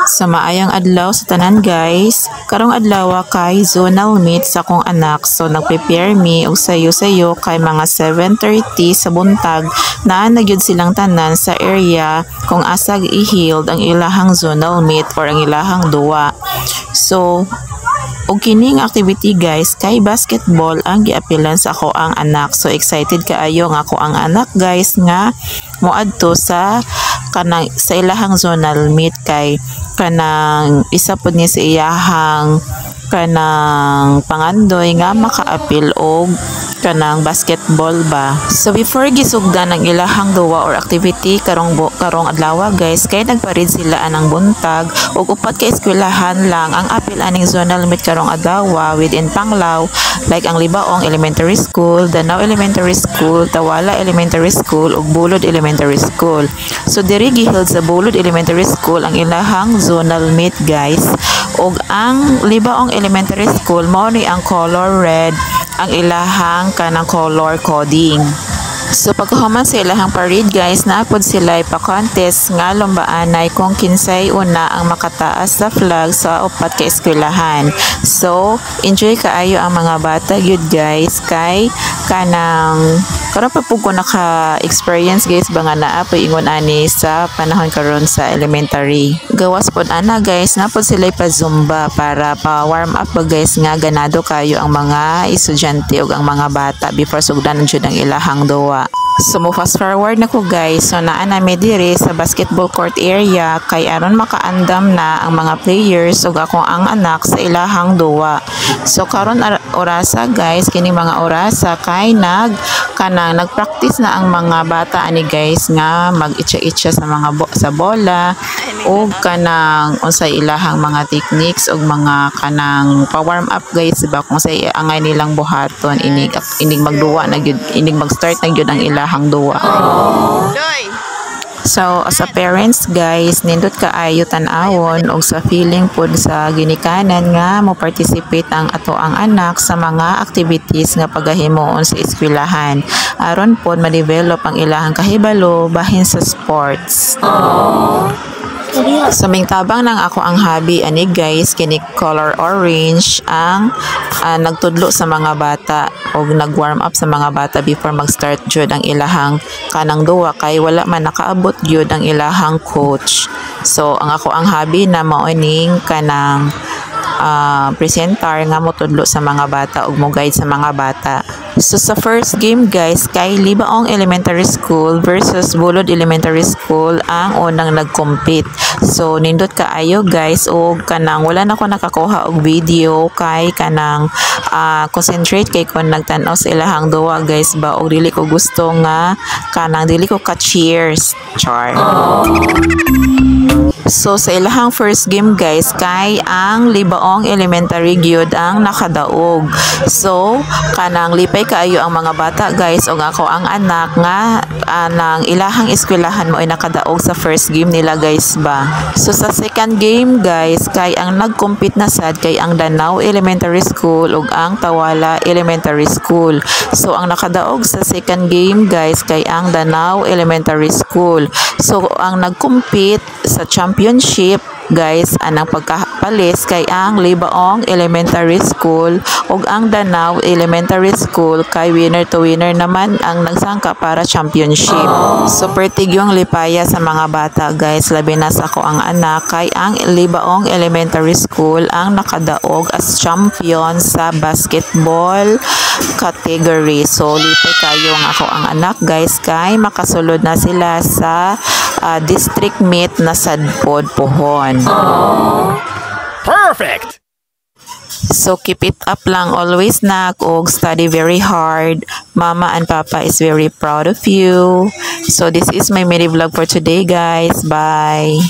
Sa maayong adlaw sa tanan guys, karong adlaw kay zonal meet sa akong anak, so nag-prepare me og sayo-sayo kay mga 7:30 sa buntag naa na gyud silang tanan sa area kung asa i-held ang ilahang zonal meet or ang ilahang duwa. So og kining activity guys kay basketball ang giapilan sa ako ang anak. So excited kaayo nga ako ang anak guys nga moadto sa kanang sa ilahang zonal meet kay kanang isa pod ni sa iyahang kanang pangandoy nga makaapil og kanang basketball ba. So before gisugdan ang ilahang duwa or activity karong adlaw guys kay nagparid sila anang buntag ug upat ka eskwelahan lang ang apil aning zonal meet karong adlaw within Panglao, like ang Libaong Elementary School, Danao Elementary School, Tawala Elementary School ug Bulod Elementary School. So diri giheld sa Bulod Elementary School ang ilahang zonal meet guys, ug ang Libaong Elementary School mao ni ang color red ang ilahang kanang color coding. So pagkahuman sa ilahang parade guys, naapod sila ipa-contest nga lumbaanay kung kinsay una ang makataas sa flag sa upat ka eskwelahan. So enjoy kaayo ang mga bata gyud guys kay kanang karon pa pud ko naka-experience guys ba nga naa pa ingon ani sa panahon karon sa elementary. Gawas pod ana guys, napod sila pa zumba para pa warm up ba guys nga ganado kayo ang mga estudyante ug ang mga bata before sugdan jud ang ilahang duwa. So mo fast forward na ko guys, so naa na mi diri sa basketball court area kay aron makaandam na ang mga players ug ako ang anak sa ilahang duwa. So karon orasa guys, kini mga orasa kay nagpractice na ang mga bata ani guys nga mag-itcha-itcha sa mga sa bola ug kanang unsay ilahang mga techniques ug mga kanang pa-warm up guys diba kung say angay nilang buhaton inig magduwa na gyud, inig mag-start na gyud ang ilahang duwa. So as a parents guys, nindot kaayo tan-awon og sa feeling pod sa ginikanan nga mo participate ang ato ang anak sa mga activities nga pagahimuon sa eskwelahan aron pod ma-develop ang ilahang kahibalo bahin sa sports. So mingtabang nang ako ang hobby ani guys, kini color orange ang nagtudlo sa mga bata o nag-warm up sa mga bata before mag-start jud ang ilahang kanang duwa kay wala man nakaabot jud ang ilahang coach. So ang ako ang hobby na mao ning kanang presentar nga motudlo sa mga bata ug mo guide sa mga bata. So sa first game guys kay Libaong Elementary School versus Bulod Elementary School ang unang nag-compete. So nindot kaayo guys og kanang wala na ko nakakuha og video kay kanang concentrate kay kon nagtan-aw sa ilahang duwa guys ba og dili ko gusto nga kanang dili ko ka cheers char. So sa ilahang first game guys kay ang Libaong Elementary gyud ang nakadaog. So kanang lipay kaayo ang mga bata guys ug ako ang anak nga nang ilahang eskwelahan mo ay nakadaog sa first game nila guys ba. So sa second game guys kay ang nag-compete na sad kay ang Danao Elementary School ug ang Tawala Elementary School. So ang nakadaog sa second game guys kay ang Danao Elementary School. So ang nag-compete sa championship guys anang pagkapalis kay ang Libaong Elementary School ug ang Danao Elementary School kay winner to winner naman ang nagsangka para championship. So pertigyong lipaya sa mga bata guys, labi na sa ako ang anak kay ang Libaong Elementary School ang nakadaog as champion sa basketball category. So lipay kayo nga ako ang anak guys kay makasulod na sila sa district meet na sadpod pohon. Perfect! So keep it up lang always nak og study very hard. Mama and Papa is very proud of you. So this is my mini vlog for today guys. Bye!